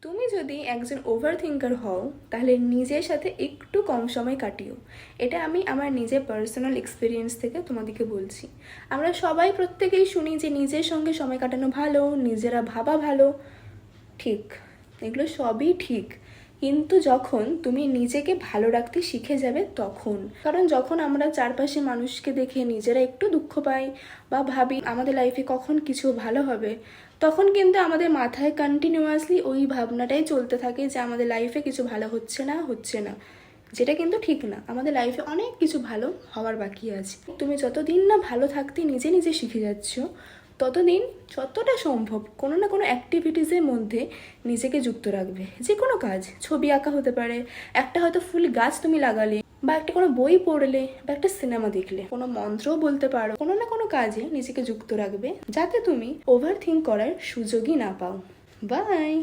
তুমি যদি একজন ওভার থিঙ্কার হও তাহলে নিজের সাথে একটু কম সময় কাটিও। এটা আমি আমার নিজের পার্সোনাল এক্সপিরিয়েন্স থেকে তোমাদেরকে বলছি। আমরা সবাই প্রত্যেকেই শুনি যে নিজের সঙ্গে সময় কাটানো ভালো, নিজেরা ভাবা ভালো। ঠিক, এগুলো সবই ঠিক, কিন্তু যখন তুমি নিজেকে ভালো রাখতে শিখে যাবে তখন। কারণ যখন আমরা চারপাশে মানুষকে দেখে নিজেরা একটু দুঃখ পাই বা ভাবি আমাদের লাইফে কখন কিছু ভালো হবে, তখন কিন্তু আমাদের মাথায় কন্টিনিউয়াসলি ওই ভাবনাটাই চলতে থাকে যে আমাদের লাইফে কিছু ভালো হচ্ছে না, যেটা কিন্তু ঠিক না। আমাদের লাইফে অনেক কিছু ভালো হওয়ার বাকি আছে। তুমি যতদিন না ভালো থাকতে নিজে নিজে শিখে যাচ্ছ, ততদিন যতটা সম্ভব কোনো না কোনো অ্যাক্টিভিটিসের মধ্যে নিজেকে যুক্ত রাখবে। যে কোনো কাজ, ছবি আঁকা হতে পারে, একটা হয়তো ফুল গাছ তুমি লাগালে, বা একটা কোনো বই পড়লে, বা একটা সিনেমা দেখলে, কোনো মন্ত্রও বলতে পারো। কোনো না কোনো কাজে নিজেকে যুক্ত রাখবে যাতে তুমি ওভার থিঙ্ক করার সুযোগই না পাও। বাই।